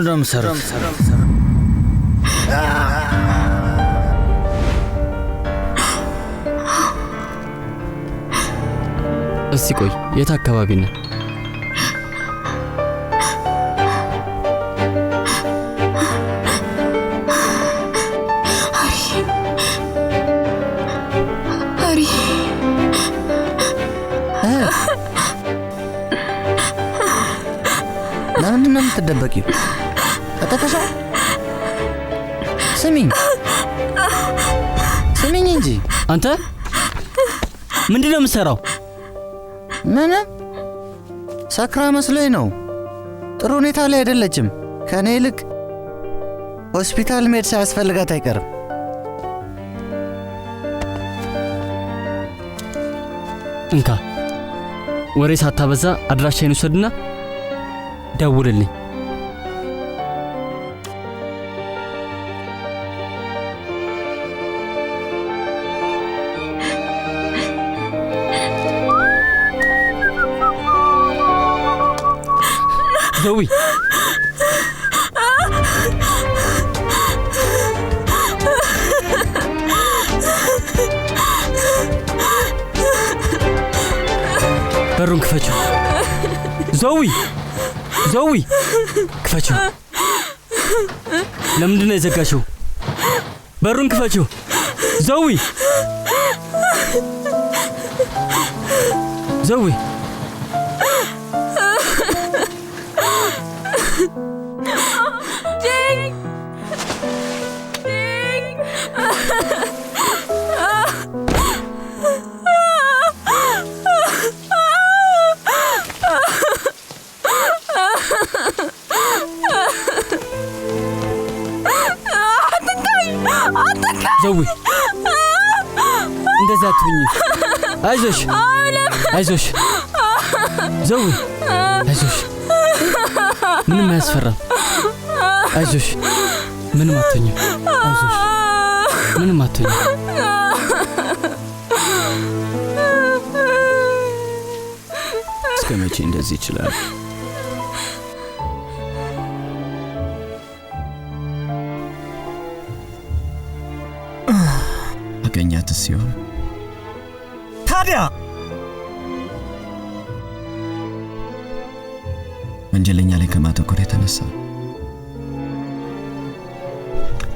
ረምሰር እስቲ ቆይ የት አካባቢ ነህ? ለምንድን ነው የምትደበቂው? ተጠፈሻ? ስሚኝ እንጂ አንተ ምንድን ነው የምትሰራው? ምንም ሰክራ መስሎኝ ነው። ጥሩ ሁኔታ ላይ አይደለችም። ከኔ ይልቅ ሆስፒታል መሄድ ሳያስፈልጋት አይቀርም። እንካ ወሬ ሳታበዛ አድራሻዬን ውሰድና ደውልልኝ። ዘዊ በሩን ክፈችው። ዘዊ ክፈችው። ለምንድን ነው የዘጋሽው? በሩን ክፈችው ዘዊ። ዘዊ እንደዛ አትሁኚ። አይዞሽ ዘዊ፣ አይዞሽ፣ ምንም አያስፈራም። አይዞሽ፣ ምንም አትሁኚም። አይዞሽ፣ ምንም አትሁኚም። እስከ መቼ እንደዚህ ይችላል? አገኛትስ ሲሆን ታዲያ ወንጀለኛ ላይ ከማተኮር የተነሳ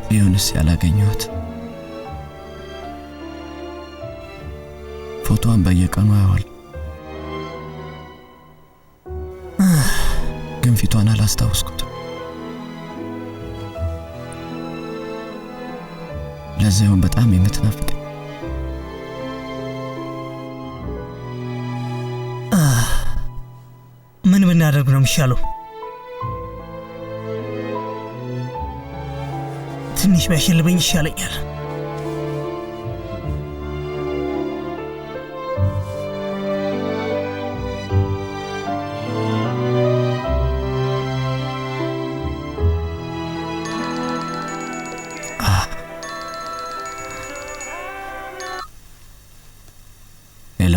ቢሆንስ ያላገኘሁት ፎቶዋን በየቀኑ አያዋል፣ ግን ፊቷን አላስታውስኩትም። ለዚያውም በጣም የምትናፍቅ። ምን ብናደርግ ነው የሚሻለው? ትንሽ ቢያሸልበኝ ይሻለኛል። ሄሎ፣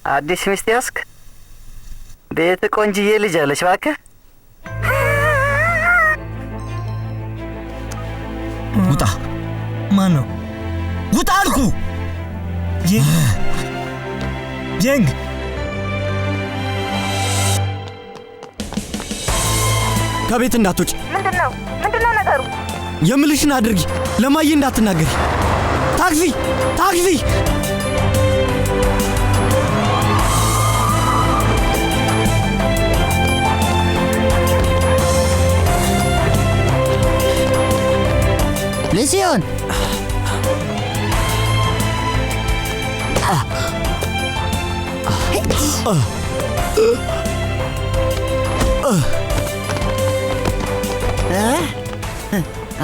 አዲስ ሚስት ያስክ? ቤት ቆንጅዬ ልጅ አለች። እባክህ ውጣ። ማን ነው? ውጣ አልኩ። ጀንግ ከቤት እንዳትወጪ። ምንድነው ነገሩ? የምልሽን አድርጊ። ለማየ እንዳትናገሪ። ታክሲ! ልሲዮን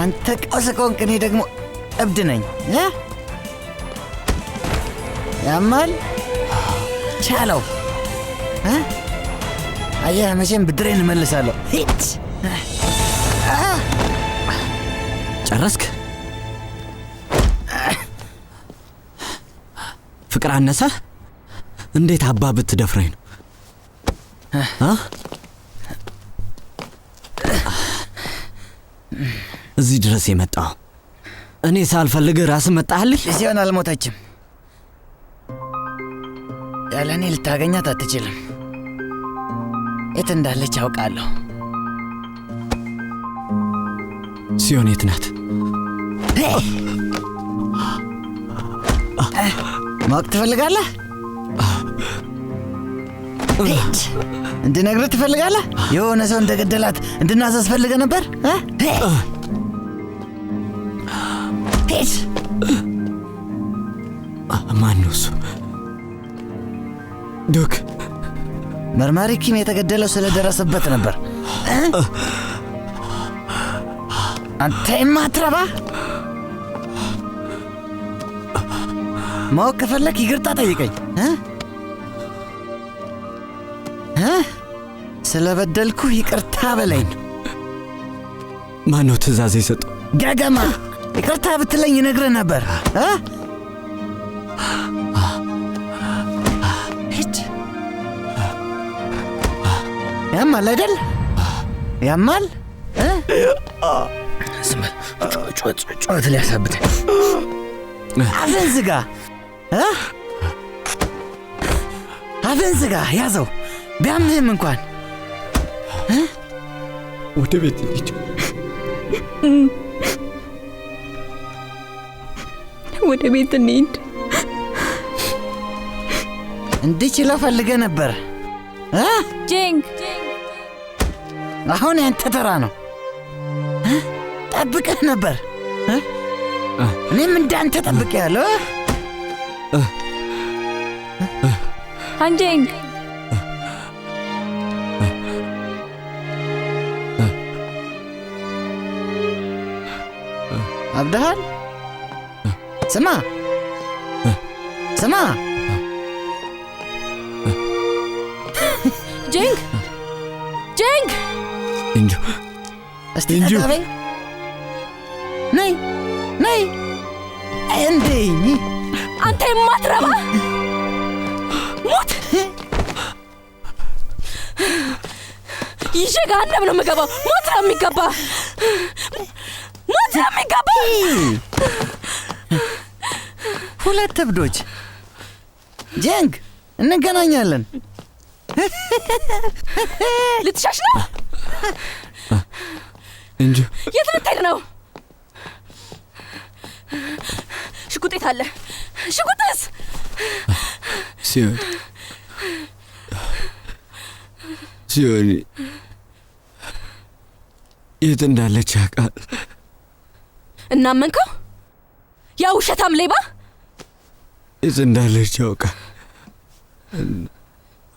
አንተ ቀውስ ከሆንክ እኔ ደግሞ እብድ ነኝ። ያማል ቻለው። አየህ፣ መቼም ብድሬን እመልሳለሁ። ጨረስክ? ፍቅር አነሰ? እንዴት አባ ብትደፍረኝ ነው? እዚህ ድረስ የመጣው እኔ ሳልፈልግ ራስ መጣህልኝ? ሲሆን አልሞተችም። ያለ እኔ ልታገኛት አትችልም። የት እንዳለች አውቃለሁ። ሲሆን የት ናት? ማወቅ ትፈልጋለህ? እንድነግርህ ትፈልጋለህ? የሆነ ሰው እንደገደላት እንድናዘዝ ፈልገህ ነበር? ማን ነው እሱ? ዶክ፣ መርማሪ ኪም የተገደለው ስለደረሰበት ነበር። አንተ የማትረባ! ማወቅ ከፈለክ ይቅርታ ጠይቀኝ። ስለበደልኩህ ይቅርታ በለኝ። ማን ነው ትእዛዝ የሰጠው? ገገማ! ይቅርታ ብትለኝ ይነግርህ ነበር። ያማል አይደል? ያማል? ጩኸት ሊያሳብት። አፍን ዝጋ! አፍን ዝጋ! ያዘው! ቢያምህም እንኳን ወደ ቤት ልጅ ወደ ቤት እንሂድ። እንድችለው ፈልገህ ነበር። ጄንግ፣ አሁን ያንተ ተራ ነው። ጠብቀህ ነበር። እኔም እንዳንተ ጠብቄያለሁ። ሃንጄንግ፣ አብደሃል? ስማ ስማ! ጄንግ፣ ጄንግ! እንጆ እስቲ ተቀበይ። ነይ ነይ! እንዴኝ! አንተ የማትረባ ሞት! ይዤ ገሃነም ነው የምገባው። ሞት ነው የሚገባ! ሞት ነው የሚገባ! ሁለት እብዶች! ጄንግ፣ እንገናኛለን። ልትሻሽ ነው? እንጆ የት ልትሄድ ነው? ሽጉጤት አለ። ሽጉጥስ? ሲሆን የት እንዳለች ያውቃል። እናመንከው? ያ ውሸታም ሌባ የት እንዳለች ያውቃል።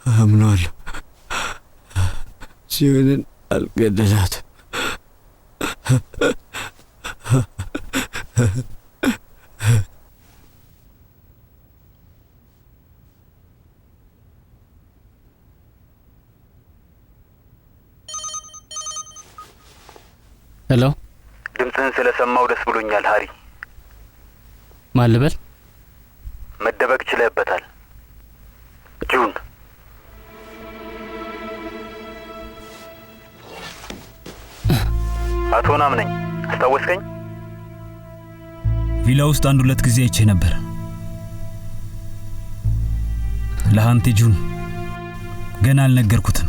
አምነዋለሁ። ሲሆንን አልገደላትም። ሄሎ፣ ድምፅህን ስለሰማው ደስ ብሎኛል ሃሪ። ማን ልበል? መደበቅ ችለህበታል ጁን። አቶ ናም ነኝ። አስታወስከኝ? ቪላ ውስጥ 1-2 ጊዜ አይቼ ነበር። ለሃንቴ ጁን ገና አልነገርኩትም።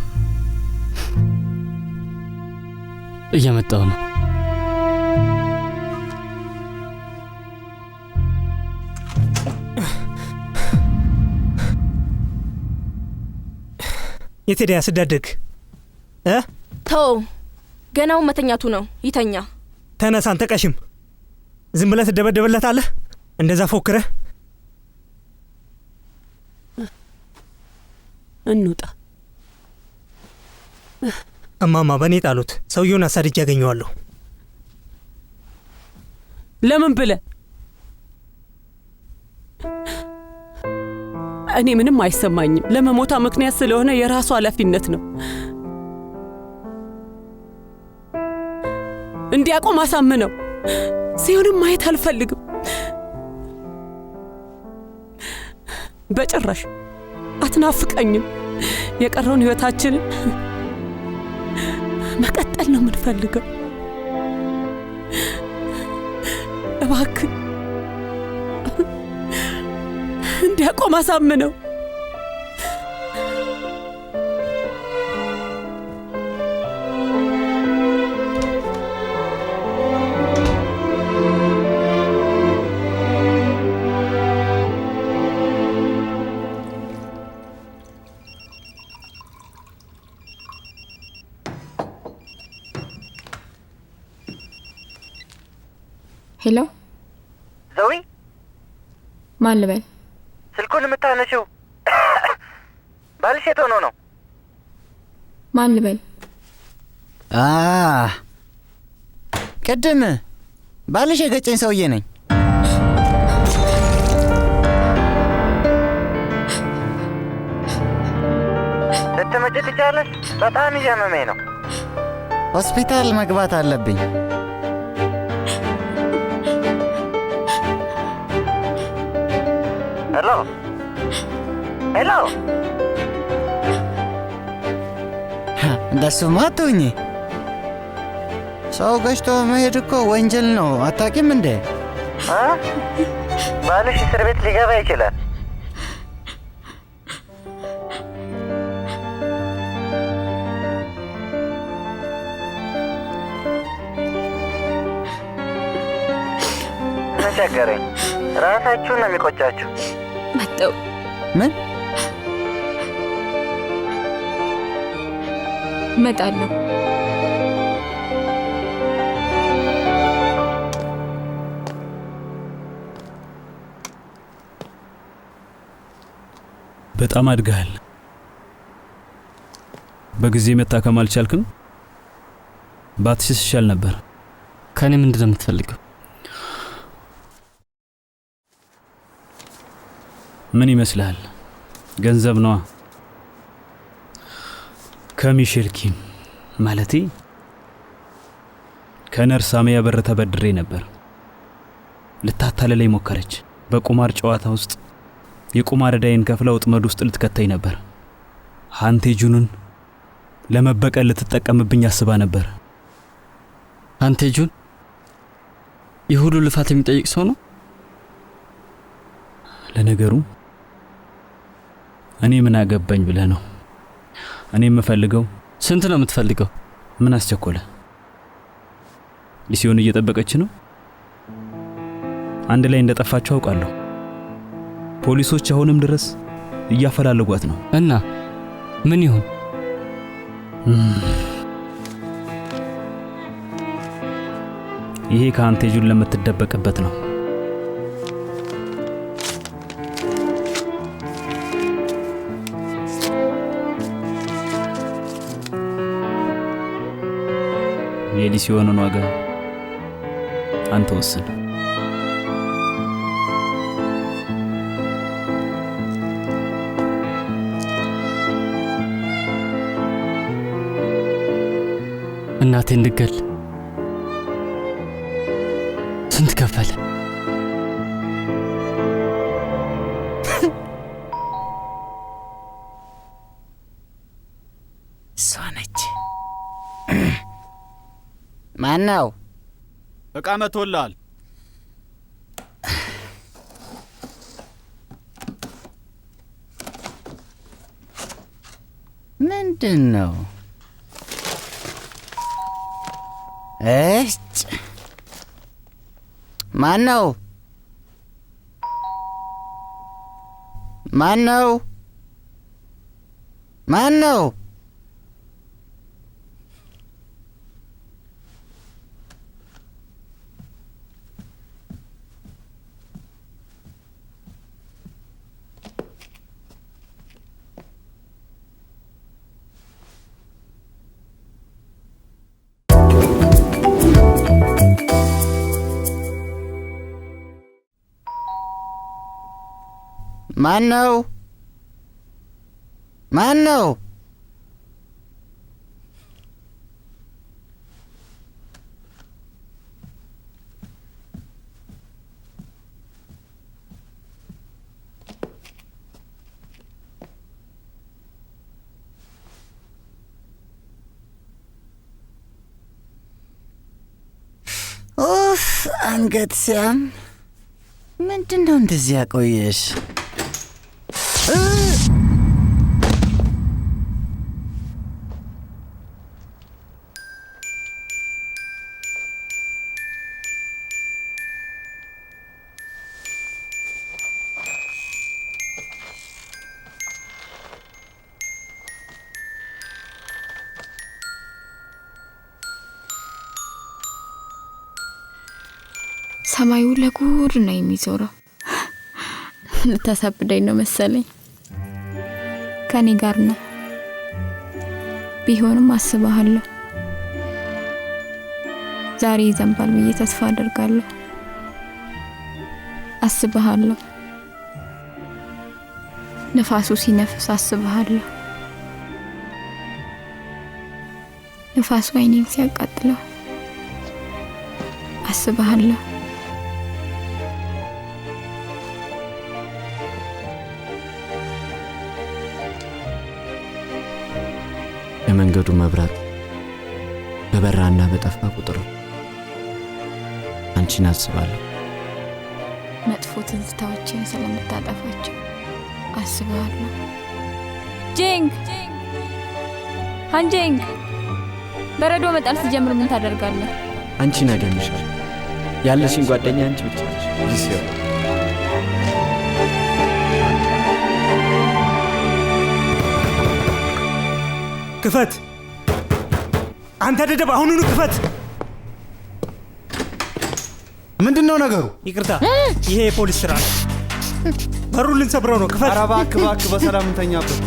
እየመጣሁ ነው። የቴዲያ ስዳደግ ተው፣ ገናው መተኛቱ ነው። ይተኛ። ተነሳ አንተ ቀሽም። ዝም ብለህ ትደበደበለታለህ እንደዛ ፎክረህ። እንውጣ። እማማ በእኔ ጣሉት። ሰውየውን አሳድጅ ያገኘዋለሁ። ለምን ብለህ? እኔ ምንም አይሰማኝም። ለመሞታ ምክንያት ስለሆነ የራሱ ኃላፊነት ነው። እንዲያቆም አሳምነው። ሲሆንም ማየት አልፈልግም በጭራሽ። አትናፍቀኝም? የቀረውን ህይወታችንን መቀጠል ነው የምንፈልገው። እባክህ እንዲያቆም አሳምነው። ሄሎ ዘዊ፣ ማን ልበል? ስልኩን የምታነሺው ባልሽ የት ሆኖ ነው? ማን ልበል? ቅድም ባልሽ የገጨኝ ሰውዬ ነኝ። ልትመጪ ትችያለሽ? በጣም እያመመኝ ነው። ሆስፒታል መግባት አለብኝ። ሄሎ ሄሎ፣ እንደሱማ አትሁኚ። ሰው ገጭቶ መሄድ እኮ ወንጀል ነው። አታውቂም እንዴ? ባልሽ እስር ቤት ሊገባ ይችላል። ምን ቸገረኝ? ራሳችሁን ነው የሚቆጫችሁ። መጣው። ምን እመጣለሁ። በጣም አድገሃል። በጊዜ መታከም አልቻልክም? ባትሽስ ይሻል ነበር። ከኔ ምንድን ነው የምትፈልገው? ምን ይመስልሃል? ገንዘብ ነዋ። ከሚሼል ኪም ማለቴ ከነርስ አሜያ በር ተበድሬ ነበር። ልታታለለኝ ሞከረች። በቁማር ጨዋታ ውስጥ የቁማር ዕዳዬን ከፍላ ወጥመድ ውስጥ ልትከተኝ ነበር። ሃንቴጁንን ለመበቀል ልትጠቀምብኝ አስባ ነበር። ሃንቴጁን ይህ ሁሉ ልፋት የሚጠይቅ ሰው ነው? ለነገሩ እኔ ምን አገባኝ ብለህ ነው? እኔ የምፈልገው። ስንት ነው የምትፈልገው? ምን አስቸኮለ? ሊሲዮን እየጠበቀች ነው። አንድ ላይ እንደጠፋችሁ አውቃለሁ። ፖሊሶች አሁንም ድረስ እያፈላለጓት ነው። እና ምን ይሁን? ይሄ ከሃንቴጁን ለምትደበቅበት ነው። የሊሲዮንን ዋጋ አንተ ወስን። እናቴ እንድገል ስንት ከፈለ? እሷ ነች። ማነው? ዕቃ መጥቶልሃል። ምንድን ነው? እጭ ማነው? ማነው? ማነው? ማነው? ማነው? አንገት ሲያም ምንድነው እንደዚህ ያቆየሽ? ሰማዩ ለጉድ ነው የሚዞረው። ልታሳብደኝ ነው መሰለኝ። ከኔ ጋር ነው ቢሆንም አስባለሁ። ዛሬ ይዘንባል ብዬ ተስፋ አደርጋለሁ። አስባለሁ። ነፋሱ ሲነፍስ አስባለሁ። ነፋሱ አይኔን ሲያቃጥለው አስባለሁ። የመንገዱ መብራት በበራና በጠፋ ቁጥር አንቺን አስባለሁ። መጥፎ ትዝታዎችን ስለምታጠፋቸው አስባለሁ። ጂንግ ሃንጂንግ፣ በረዶ መጣል ሲጀምር ምን ታደርጋለህ? አንቺን አገኝሻለሁ። ያለሽኝ ጓደኛ አንቺ ብቻ ነሽ። ክፈት! አንተ ደደብ፣ አሁኑኑ ክፈት! ምንድነው ነገሩ? ይቅርታ፣ ይሄ የፖሊስ ስራ ነው። በሩን ልንሰብረው ነው። ክፈት! ኧረ እባክህ እባክህ፣ በሰላም እንተኛበት።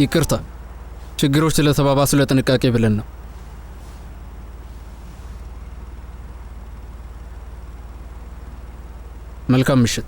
ይቅርታ፣ ችግሮች ስለተባባሱ ለጥንቃቄ ብለን ነው። መልካም ምሽት።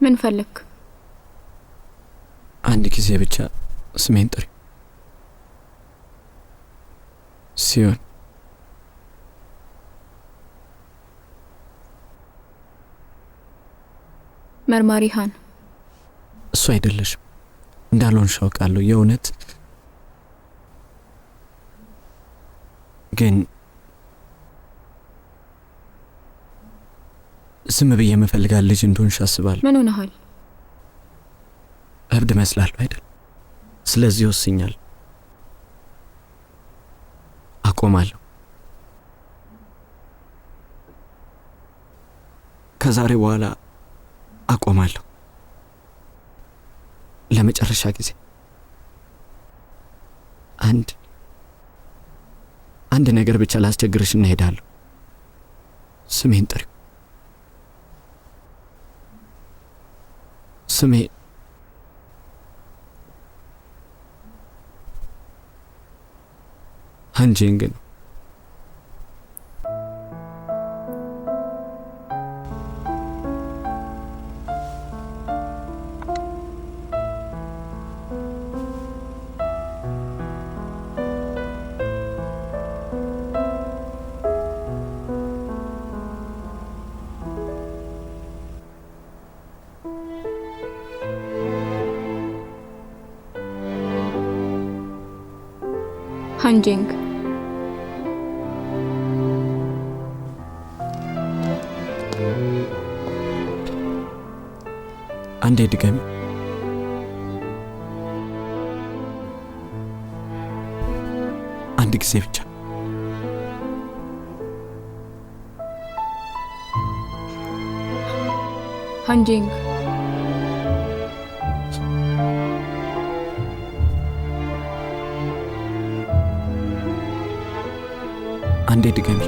ምን ፈለክ? አንድ ጊዜ ብቻ ስሜን ጥሪ። ሲሆን መርማሪ ሃን። እሱ አይደለሽም እንዳልሆንሽ አውቃለሁ። የእውነት ግን ዝም ብዬ የምፈልጋት ልጅ እንደሆንሽ አስባለሁ። ምን ሆነሃል? እብድ መስላለሁ አይደል? ስለዚህ ወስኛለሁ። አቆማለሁ። ከዛሬ በኋላ አቆማለሁ። ለመጨረሻ ጊዜ አንድ ነገር ብቻ ላስቸግርሽ እና እሄዳለሁ። ስሜን ጥሪው። ስሜ ሃንጂንግ ነው። ሃንጂንግ አንዴ ድገሚ። አንድ ጊዜ ብቻ። ሃንጂንግ አንዴ ድገሚ።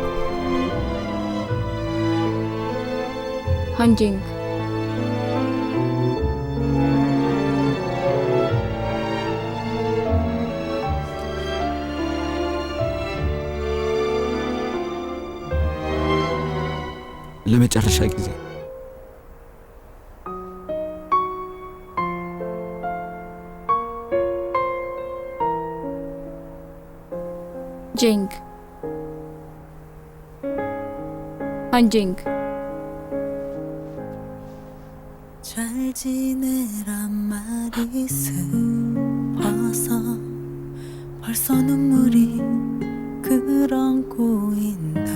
ሃንጂንግ ለመጨረሻ ጊዜ ጂንግ ሃንጂንግ 잘 지내란 말이 슬퍼서 벌써 눈물이 그런 고인다.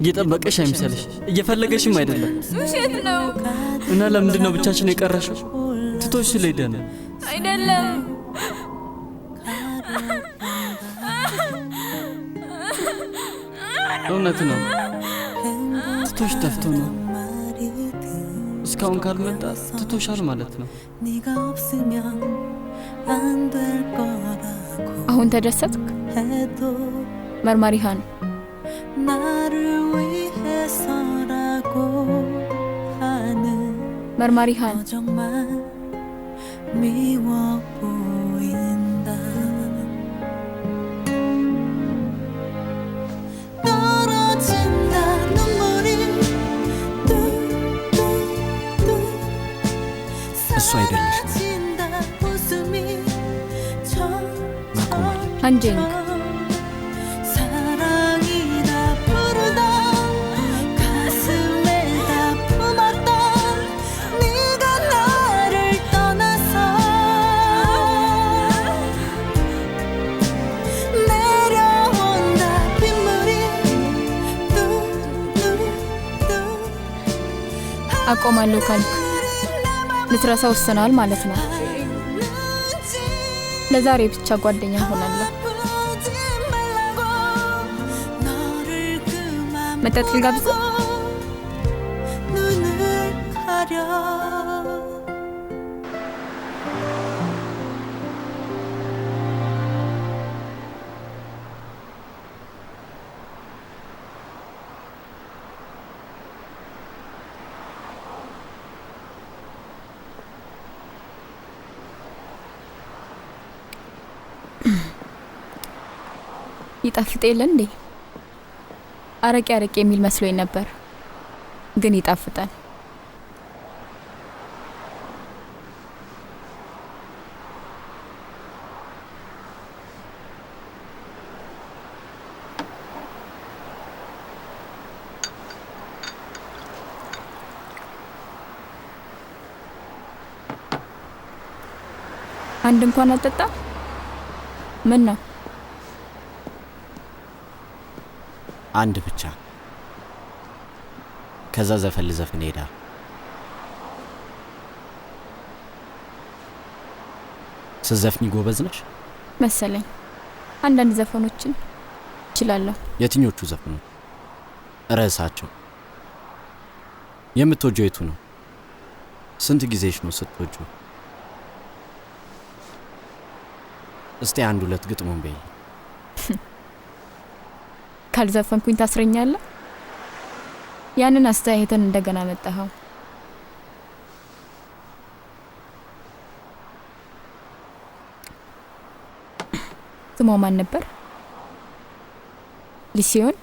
እየጠበቀሽ አይምሰልሽ፣ እየፈለገሽም አይደለም። ውሸት ነው። እና ለምንድን ነው ብቻችን የቀረሽው? ትቶሽ ስለሄደ ነው። አይደለም እውነት ነው። ትቶሽ ጠፍቶ ነው። እስካሁን ካልመጣ ትቶሻል ማለት ነው። 네가 없으면 안 될 거라고 አሁን ተደሰትክ? 해도 መርማሪ ሃን 나를 위해서라고 하는 መርማሪ ሃን 너 정말 미워 보인다. 떨어진다 눈물이 뚝뚝뚝 እሱ አይደለሽም። 사라진다 웃음이 ማቆም አለ። ሃንጂንግ 사랑이라 부르던 가슴에다 품었던 네가 나를 떠나서 내려온다 빗물이 뚝뚝뚝 አቆማለሁ ካልክ ልትረሳ ወሰናል ማለት ነው። ለዛሬ ብቻ ጓደኛ ሆናለሁ። መጠጥ ልጋብዝ? 눈을 가려 ይጣፍጥ የለ እንዴ? አረቄ የሚል መስሎኝ ነበር፣ ግን ይጣፍጣል። አንድ እንኳን አልጠጣ? ምን ነው? አንድ ብቻ። ከዛ ዘፈን ልዘፍን ሄዳ። ስዘፍኝ ጎበዝ ነሽ መሰለኝ። አንዳንድ ዘፈኖችን እችላለሁ። የትኞቹ ዘፈኖች? ርዕሳቸው? የምትወጂው የቱ ነው? ስንት ጊዜሽ ነው ስትወጂው? እስቲ አንድ ሁለት ግጥሙን በይ። ካልዘፈንኩኝ ታስረኛለህ? ያንን አስተያየትን እንደገና መጣኸው። ስሟ ማን ነበር? ሊሲዮን?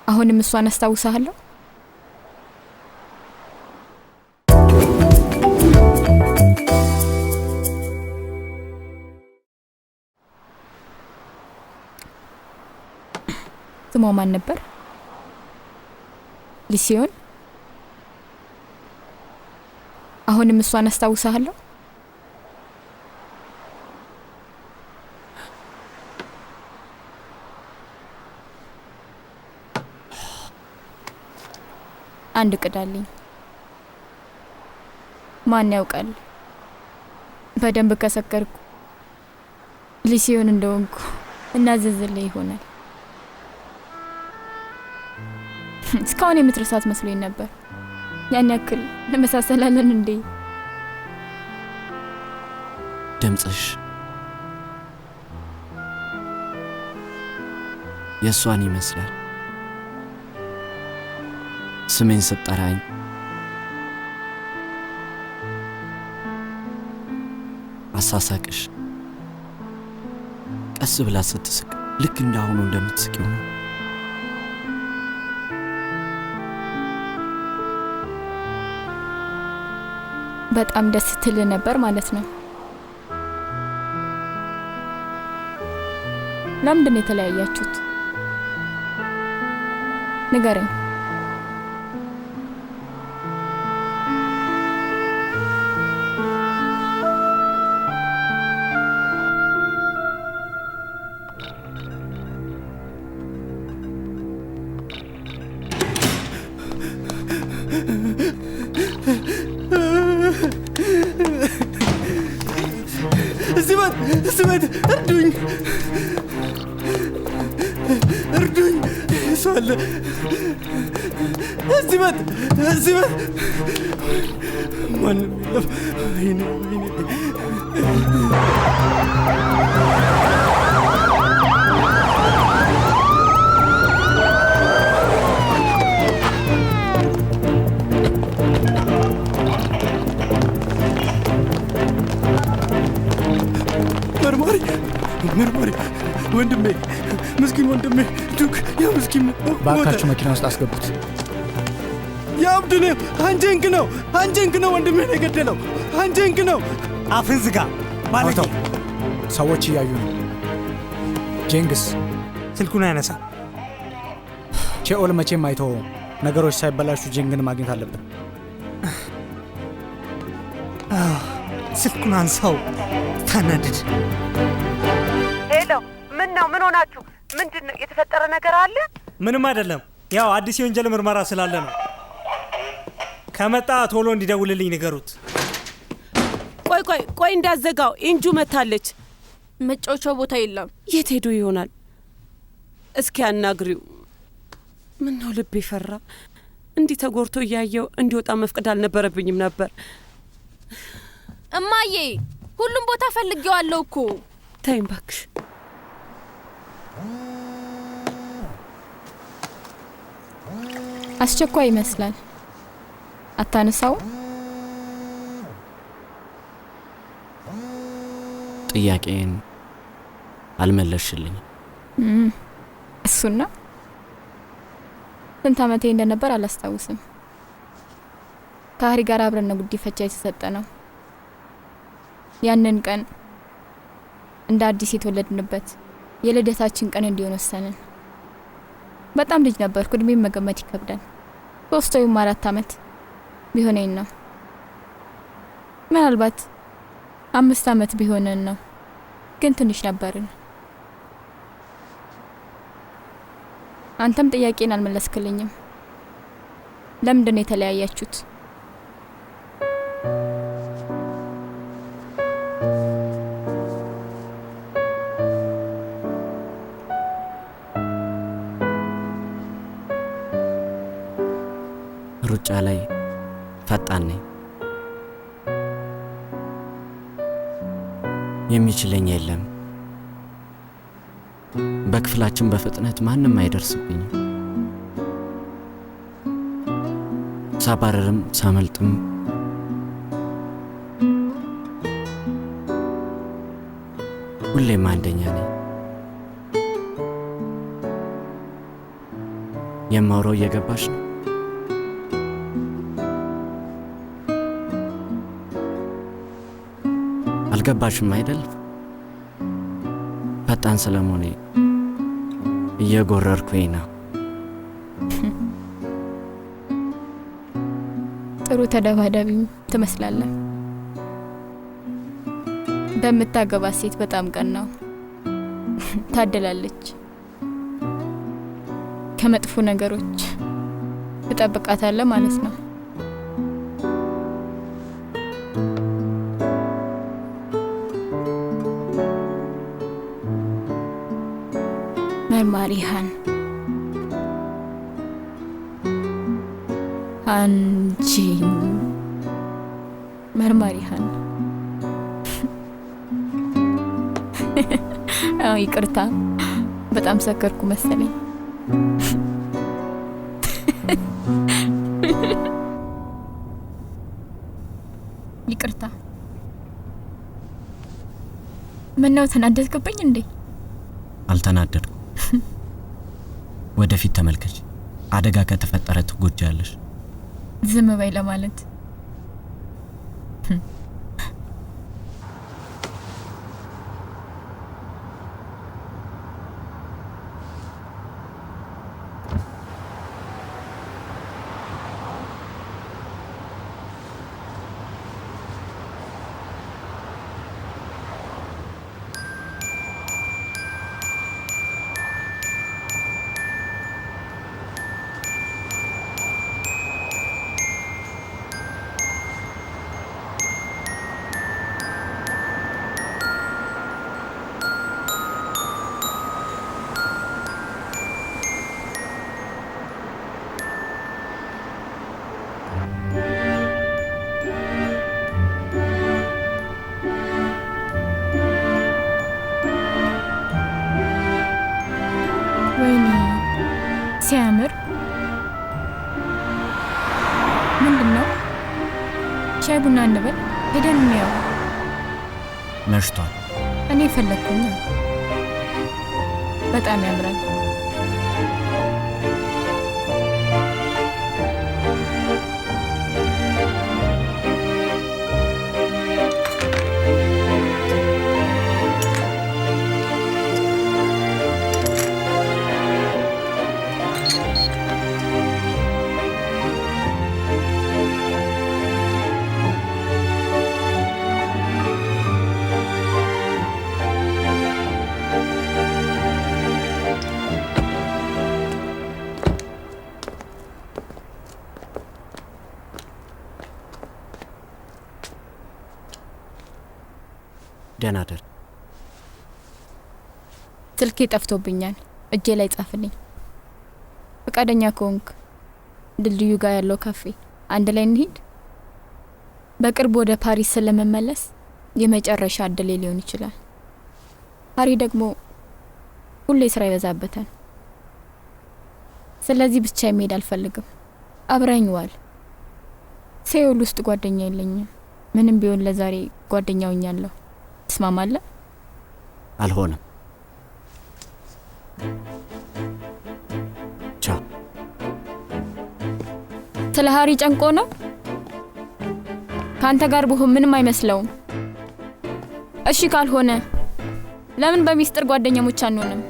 አሁንም እሷን አስታውሳለሁ። ስሟ ማን ነበር? ሊሲዮን? አሁንም እሷን አስታውሳለሁ። አንድ ቅዳልኝ ማን ያውቃል በደንብ ከሰከርኩ ሊሲዮን እንደሆንኩ እናዘዝልህ ይሆናል። እስካሁን የምትረሳት መስሎኝ ነበር። ያን ያክል እንመሳሰላለን እንዴ? ድምፅሽ የእሷን ይመስላል። ስሜን ስትጠራኝ አሳሳቅሽ ቀስ ብላ ስትስቅ ልክ እንዳሁኑ እንደምትስቂው ነው። በጣም ደስ ትል ነበር ማለት ነው። ለምንድን ነው የተለያያችሁት? ንገረኝ። ስበት እርዱኝ፣ እርዱኝ፣ ሰው አለ። ስበት ማንም የለም። መርማሪ ወንድሜ፣ ምስኪን ወንድሜ ዱክ፣ ያ ምስኪን ባካችሁ መኪና ውስጥ አስገቡት። የአብዱ ነው፣ አንጀንክ ነው ወንድሜ ነው የገደለው። አንጀንክ ነው። አፍን ዝጋ ማለት ነው። ሰዎች እያዩ ነው። ጄንግስ ስልኩን አያነሳ። ቼኦል መቼም አይተወውም። ነገሮች ሳይበላሹ ጄንግን ማግኘት አለብን። ስልኩን አንሳው፣ ታናድድ። ሄሎ፣ ምን ሆናችሁ? ምንድን ነው የተፈጠረ ነገር አለ? ምንም አይደለም። ያው አዲስ የወንጀል ምርመራ ስላለ ነው። ከመጣ ቶሎ እንዲደውልልኝ ንገሩት። ቆይ እንዳዘጋው። ኢንጁ መታለች። መጫወቻው ቦታ የለም። የት ሄዶ ይሆናል? እስኪ አናግሪው። ምን ነው ልቤ ፈራ። እንዲህ ተጎርቶ እያየው እንዲወጣ መፍቀድ አልነበረብኝም ነበር። እማዬ፣ ሁሉም ቦታ ፈልጌዋለሁ እኮ። ተይኝ እባክሽ። አስቸኳይ ይመስላል። አታነሳው? ጥያቄን አልመለስሽልኝ። እሱና ስንት ዓመቴ እንደነበር አላስታውስም። ከሀሪ ጋር አብረን ነው ጉዲፈቻ የተሰጠ ነው። ያንን ቀን እንደ አዲስ የተወለድንበት የልደታችን ቀን እንዲሆን ወሰንን። በጣም ልጅ ነበርኩ። እድሜን መገመት ይከብዳል። 3 ወይም 4 ዓመት ቢሆነኝ ነው። ምናልባት 5 ዓመት ቢሆነን ነው። ግን ትንሽ ነበርን። አንተም ጥያቄን አልመለስክልኝም። ለምንድን ነው የተለያያችሁት? ሩጫ ላይ ፈጣን ነኝ። የሚችለኝ የለም። በክፍላችን በፍጥነት ማንም አይደርስብኝም። ሳባረርም ሳመልጥም ሁሌም አንደኛ ነኝ። የማውራው እየገባሽ ነው? አልገባሽም አይደል? ፈጣን ስለመሆኔ እየጎረርኩኝ ነው። ጥሩ ተደባዳቢ ትመስላለህ። በምታገባት ሴት በጣም ቀናው። ታደላለች። ከመጥፎ ነገሮች ትጠብቃታለህ ማለት ነው። መርማሪሃን አንቺ መርማሪሃን ይቅርታ በጣም ሰከርኩ መሰለኝ። ይቅርታ። ምነው ተናደድክብኝ እንዴ? አልተናደድኩም። ወደፊት ተመልከች። አደጋ ከተፈጠረ ትጎጃለሽ። ዝም በይ ለማለት ሲያምር ምንድነው? ሻይ ቡና እንበል ሄደን ነው። መሽቷል። እኔ ፈለኩኝ። በጣም ያምራል። ደህና ደር። ስልኬ ጠፍቶብኛል። እጄ ላይ ጻፍልኝ። ፈቃደኛ ከሆንክ ድልድዩ ጋር ያለው ካፌ አንድ ላይ እንሂድ። በቅርብ ወደ ፓሪስ ስለመመለስ የመጨረሻ እድሌ ሊሆን ይችላል። ሃሪ ደግሞ ሁሌ ስራ ይበዛበታል። ስለዚህ ብቻ መሄድ አልፈልግም። አብረኝ ዋል። ሴውል ውስጥ ጓደኛ የለኝም። ምንም ቢሆን ለዛሬ ጓደኛውኛለሁ። ትስማማለህ? አልሆነም። ቻው። ስለ ሃሪ ጨንቆ ነው? ካንተ ጋር ብሆን ምንም አይመስለውም። እሺ ካልሆነ ለምን በሚስጥር ጓደኛሞች አንሆንም?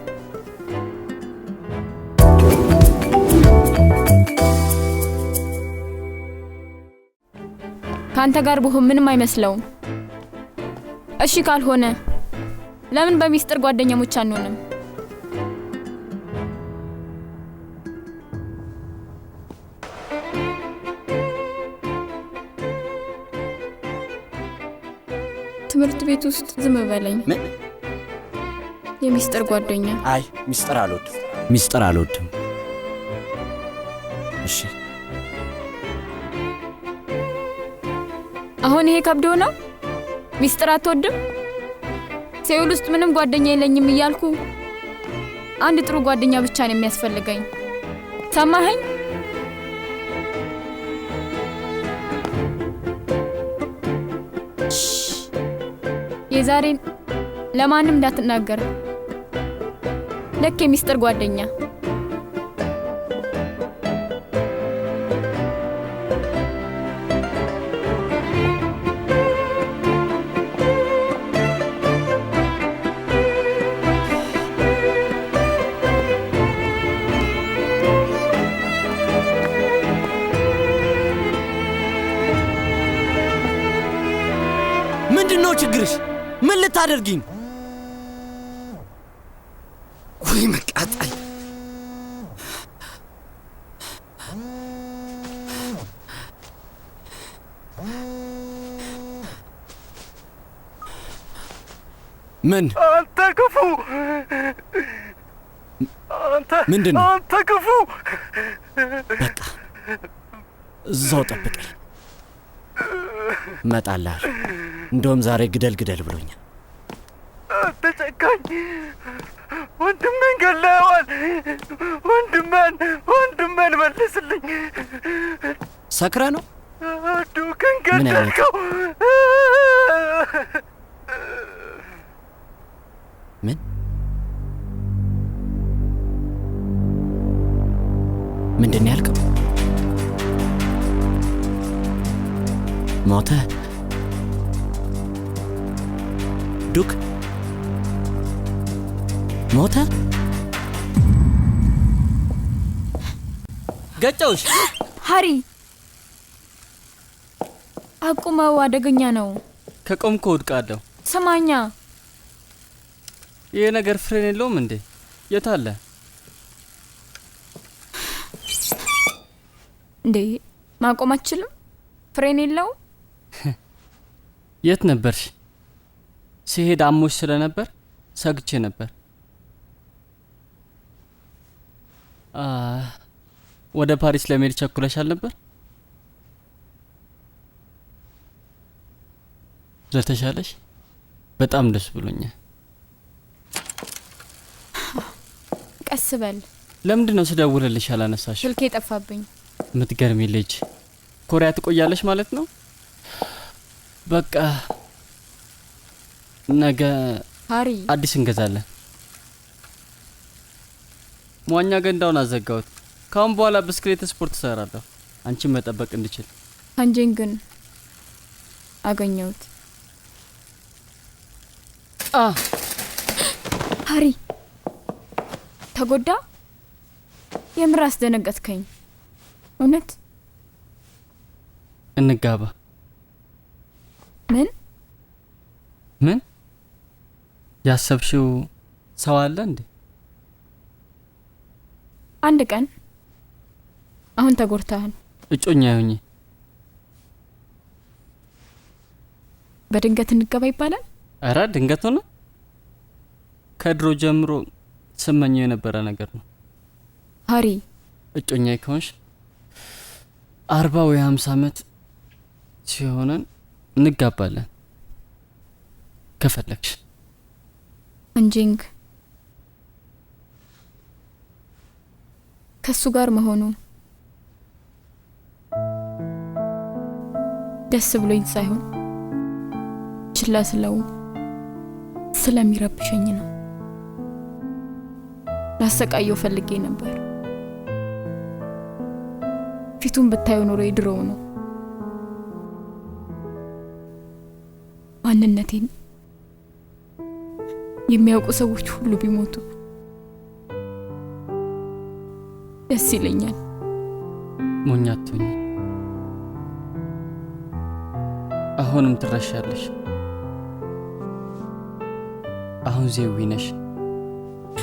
ካንተ ጋር ብሆን ምንም አይመስለውም። እሺ ካልሆነ ለምን በሚስጥር ጓደኛሞች አንሆንም? ትምህርት ቤት ውስጥ ዝም በለኝ። የሚስጥር ጓደኛ። አይ ሚስጥር አልወድም። ሚስጥር አልወድም። እሺ አሁን ይሄ ከብዶ ነው? ሚስጥር አትወድም? ሴውል ውስጥ ምንም ጓደኛ የለኝም እያልኩ አንድ ጥሩ ጓደኛ ብቻ ነው የሚያስፈልገኝ። ሰማኸኝ? የዛሬን ለማንም እንዳትናገር። ለክ የሚስጥር ጓደኛ ምንድነው ችግርሽ? ምን ልታደርጊኝ? ወይ መቃጠል! ምን? አንተ ክፉ! ምንድን ነው? አንተ ክፉ! በቃ እዛው ጠብቀኝ፣ እመጣልሃለሁ። እንደውም ዛሬ ግደል ብሎኛል። አንተ ጨካኝ! ወንድሜን ገለኸዋል! ወንድሜን መልስልኝ! ሰክረህ ነው? ዱክን ገደልከው! ምን? ምንድን ነው ያልከው? ሞተ? ዱክ ሞተ? ገጨውሽ? ሃሪ አቁመው፣ አደገኛ ነው። ከቆምኩ ወድቃለሁ። ሰማኛ፣ ይሄ ነገር ፍሬን የለውም እንዴ? የት አለ እንዴ? ማቆም አትችልም? ፍሬን የለው? የት ነበርሽ? ሲሄድ አሞሽ ስለነበር ሰግቼ ነበር። ወደ ፓሪስ ለመሄድ ቸኩለሻል ነበር? ለተሻለሽ በጣም ደስ ብሎኛል። ቀስ በል። ለምንድን ነው ስደውልልሽ አላነሳሽ? ስልኬ ጠፋብኝ። የምትገርሚ ልጅ። ኮሪያ ትቆያለሽ ማለት ነው? በቃ ነገ ሃሪ አዲስ እንገዛለን። መዋኛ ገንዳውን አዘጋሁት። ካሁን በኋላ ብስክሌት ስፖርት እሰራለሁ፣ አንቺን መጠበቅ እንድችል። አንጂን ግን አገኘሁት። ሃሪ ተጎዳ? የምር አስደነገጥከኝ። እውነት? እንጋባ። ምን ያሰብሽው ሰው አለ እንዴ? አንድ ቀን። አሁን ተጎድተሃል። እጮኛ ይሁኝ። በድንገት እንገባ ይባላል? አረ ድንገት ሆነ። ከድሮ ጀምሮ ስመኘው የነበረ ነገር ነው። ሃሪ እጮኛ ከሆንሽ 40 ወይ 50 ዓመት ሲሆነን እንጋባለን ከፈለግሽ። አንጂንግ ከሱ ጋር መሆኑ ደስ ብሎኝ ሳይሆን ችላ ስለው ስለሚረብሸኝ ነው። ላሰቃየው ፈልጌ ነበር። ፊቱን ብታዩ ኖሮ የድሮው ነው። ማንነቴን የሚያውቁ ሰዎች ሁሉ ቢሞቱ ደስ ይለኛል። ሞኛቱኝ አሁንም ትረሻለሽ። አሁን ዜዊ ነሽ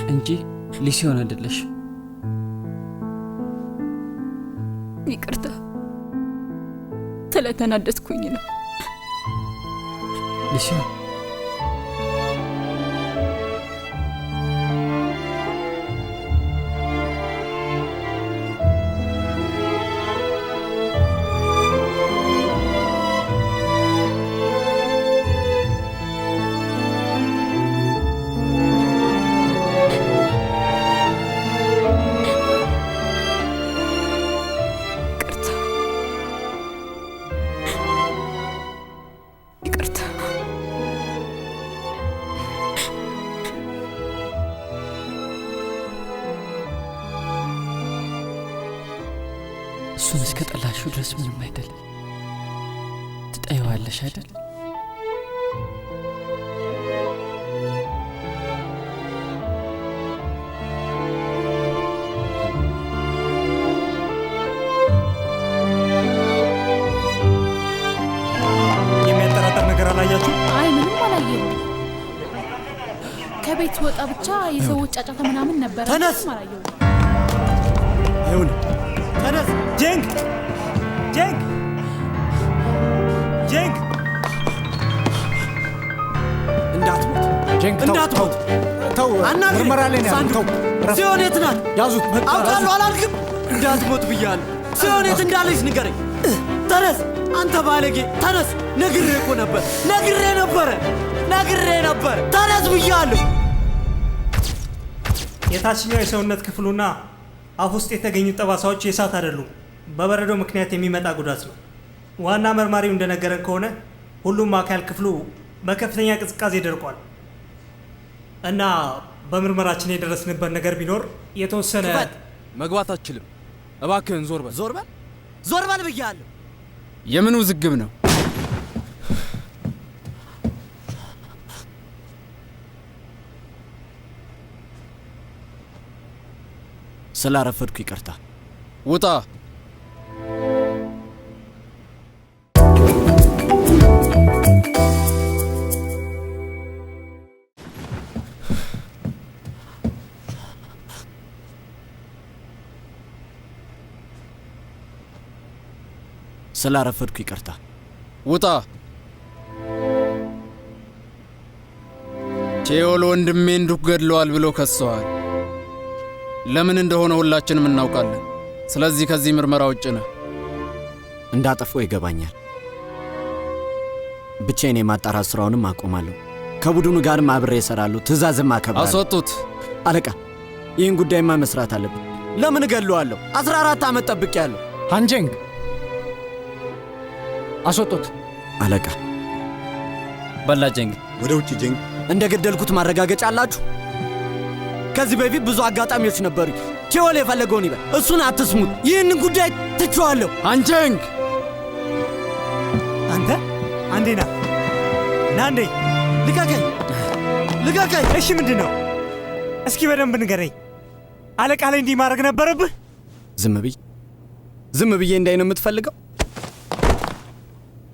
እንጂ ሊሲዮን አይደለሽ። ይቅርታ ስለተናደድኩኝ ነው። ሊሲዮን እሱን እስከ ጠላሽው ድረስ ምንም አይደል። ትጠይዋለሽ አይደል? የሚያጠራጥር ነገር አላያችሁ? አይ ምንም አላየሁም። ከቤት ወጣ ብቻ የሰዎች ጫጫታ ምናምን ነበር። ተነስ! አላየሁም። ይሁን ተነስ! ጄንግ ጄንግ ጄንግ! እንዳትሞት ጀንክ እንዳትሞት ተው፣ አናግረኝ። ምርመራ ላይ ነው ያለው። ተው፣ ጽዮን የት ናት? ያዙት። አውቃለሁ አላልክም? እንዳትሞት ብያለሁ። ጽዮን የት እንዳለች ንገረኝ። ተነስ አንተ ባለጌ ተነስ። ነግሬ እኮ ነበር፣ ነግሬ ነበር። ተነስ ብያለሁ። የታችኛው የሰውነት ክፍሉና አፍ ውስጥ የተገኙት ጠባሳዎች የእሳት አይደሉም፣ በበረዶ ምክንያት የሚመጣ ጉዳት ነው። ዋና መርማሪው እንደነገረን ከሆነ ሁሉም አካል ክፍሉ በከፍተኛ ቅዝቃዜ ደርቋል እና በምርመራችን የደረስንበት ነገር ቢኖር የተወሰነ መግባት አትችልም። እባክህን ዞር በል ዞር በል ብያለሁ። የምን ውዝግብ ነው? ስላረፈድኩ ይቅርታ። ውጣ። ስላረፈድኩ ይቅርታ። ውጣ። ቼኦል ወንድሜን ዱክ ገድለዋል ብሎ ከሰዋል። ለምን እንደሆነ ሁላችንም እናውቃለን። ስለዚህ ከዚህ ምርመራ ውጭ ነህ። እንዳጠፋው ይገባኛል። ብቻዬን የማጣራት ስራውንም አቆማለሁ። ከቡድኑ ጋርም አብሬ እሰራለሁ። ትእዛዝም አከብራለሁ። አስወጡት። አለቃ፣ ይህን ጉዳይማ መስራት አለብኝ። ለምን እገድለዋለሁ? 14 ዓመት ጠብቄያለሁ። ሃንጀንግ አስወጡት። አለቃ። በላ ጀንግ፣ ወደ ውጭ ጀንግ። እንደ ገደልኩት ማረጋገጫ አላችሁ? ከዚህ በፊት ብዙ አጋጣሚዎች ነበሩ። ቼኦል የፈለገውን ይበል፣ እሱን አትስሙት። ይህንን ጉዳይ ትቼዋለሁ። ሃንጀንግ፣ አንተ አንዴ ና አንዴ። ልቀቀኝ። እሺ ምንድን ነው? እስኪ በደንብ ንገረኝ። አለቃ ላይ እንዲህ ማድረግ ነበረብህ? ዝም ብዬ እንዳይ ነው የምትፈልገው?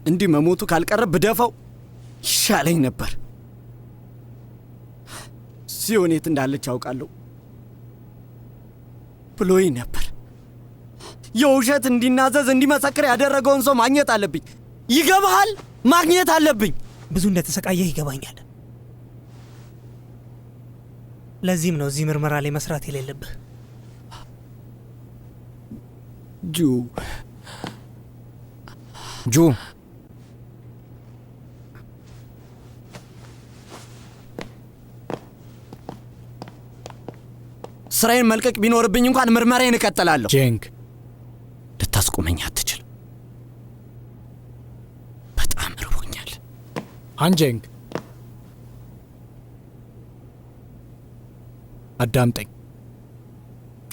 እንዲህ መሞቱ ካልቀረ ብደፋው ይሻለኝ ነበር። ጽዮን የት እንዳለች አውቃለሁ ብሎኝ ነበር። የውሸት እንዲናዘዝ እንዲመሰክር ያደረገውን ሰው ማግኘት አለብኝ። ይገባሃል? ማግኘት አለብኝ። ብዙ እንደተሰቃየህ ይገባኛል። ለዚህም ነው እዚህ ምርመራ ላይ መስራት የሌለብህ። ጁ ስራዬን መልቀቅ ቢኖርብኝ እንኳን ምርመራዬን እቀጥላለሁ። ጄንግ፣ ልታስቆመኝ አትችልም። በጣም ርቦኛል። ሃንጀንግ አዳምጠኝ።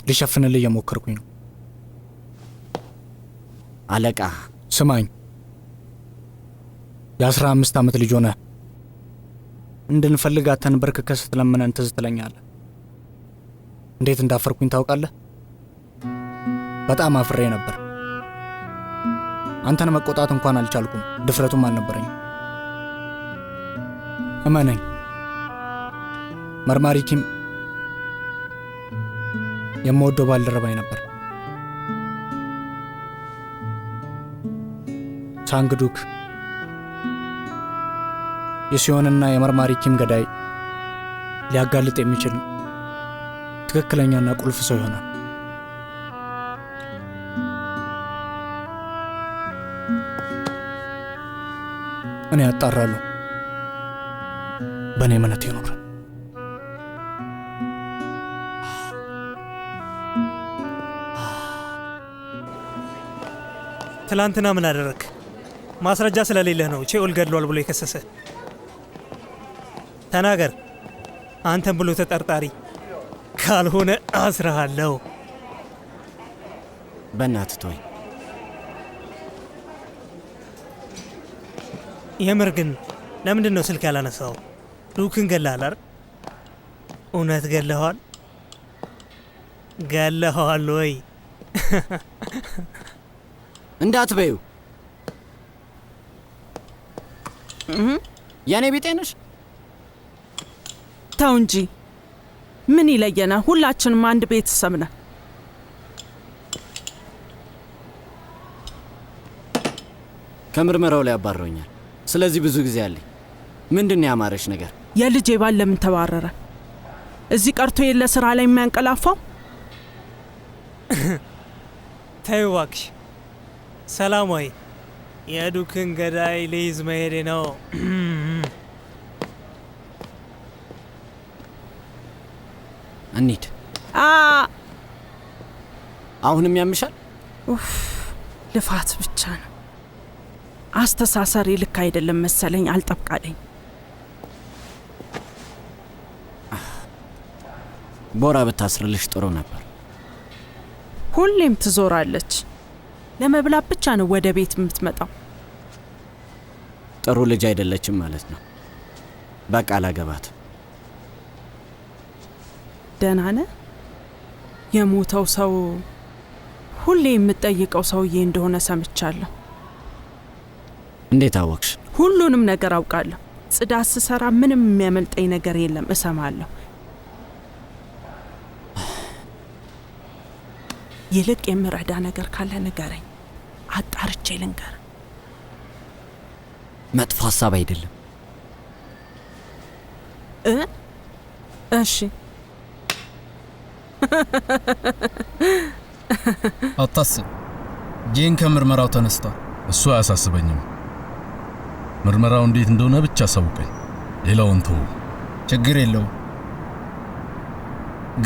ልሸፍንልህ እየሞከርኩኝ ነው። አለቃ ስማኝ። የ15 ዓመት ልጅ ሆነህ እንድንፈልግ ተንበርክከህ ስትለምነን ትዝ ትለኛለህ። እንዴት እንዳፈርኩኝ ታውቃለህ? በጣም አፍሬ ነበር። አንተን መቆጣት እንኳን አልቻልኩም፣ ድፍረቱም አልነበረኝም። እመነኝ፣ መርማሪ ኪም የምወደው ባልደረባኝ ነበር። ሳንግዱክ የሲዮንና የመርማሪ ኪም ገዳይ ሊያጋልጥ የሚችል ትክክለኛና ቁልፍ ሰው ይሆናል። እኔ ያጣራለሁ። በእኔ እምነት ይኖር። ትላንትና ምን አደረክ? ማስረጃ ስለሌለህ ነው ቼኦል ገድሏል ብሎ የከሰሰ። ተናገር። አንተን ብሎ ተጠርጣሪ ካልሆነ አስራሃለሁ። በእናትህ ተወኝ። የምር ግን ለምንድን ነው ስልክ ያላነሳው? ዱክን ገለሃል አይደል? እውነት ገለኸዋል? ገለኸዋል ወይ? እንዳትበዩ። የኔ ቢጤ ነሽ። ተው እንጂ ምን ይለየናል? ሁላችንም አንድ ቤተሰብ ነን። ከምርመራው ላይ አባረውኛል። ስለዚህ ብዙ ጊዜ አለኝ። ምንድን ነው ያማረሽ ነገር? የልጄ ባል ለምን ተባረረ? እዚህ ቀርቶ የለ ስራ ላይ የሚያንቀላፋው? ተይው እባክሽ ሰላማዊ፣ የዱክን ገዳይ ልይዝ መሄዴ ነው። እንሂድ። አሁንም ያምሻል? ኡፍ ልፋት ብቻ ነው። አስተሳሰሪ ልክ አይደለም መሰለኝ፣ አልጠብቃለኝ። ቦራ ብታስርልሽ ጥሩ ነበር። ሁሌም ትዞራለች። ለመብላት ብቻ ነው ወደ ቤት የምትመጣው። ጥሩ ልጅ አይደለችም ማለት ነው። በቃ አላገባትም። ደህና ነህ? የሞተው ሰው ሁሌ የምጠይቀው ሰውዬ እንደሆነ ሰምቻለሁ። እንዴት አወቅሽ? ሁሉንም ነገር አውቃለሁ። ጽዳት ስሰራ ምንም የሚያመልጠኝ ነገር የለም፣ እሰማለሁ። ይልቅ የምረዳ ነገር ካለ ንገረኝ፣ አጣርቼ ልንገር። መጥፎ ሀሳብ አይደለም። እሺ አታስብ፣ ጄን ከምርመራው ተነስቷል። እሱ አያሳስበኝም። ምርመራው እንዴት እንደሆነ ብቻ አሳውቀኝ፣ ሌላውን ተው። ችግር የለውም።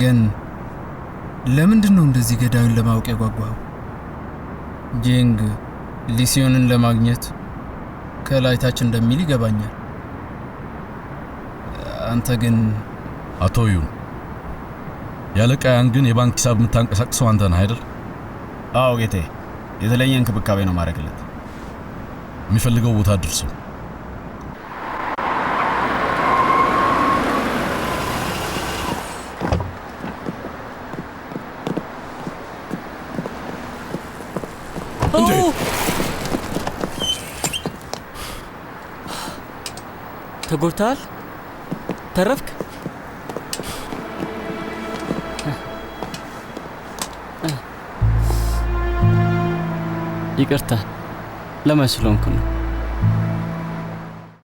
ግን ለምንድን ነው እንደዚህ ገዳዩን ለማወቅ ያጓጓው? ጄንግ ሊሲዮንን ለማግኘት ከላይ ታች እንደሚል ይገባኛል። አንተ ግን አቶ ዩን ያለቃያን ግን የባንክ ሂሳብ የምታንቀሳቅሰው አንተ ነህ አይደል? አዎ ጌቴ፣ የተለየ እንክብካቤ ነው ማድረግለት። የሚፈልገው ቦታ አድርሰው። ተጎድተሃል? ተረፍክ? ይቅርታ ለማስሎንኩ ነው።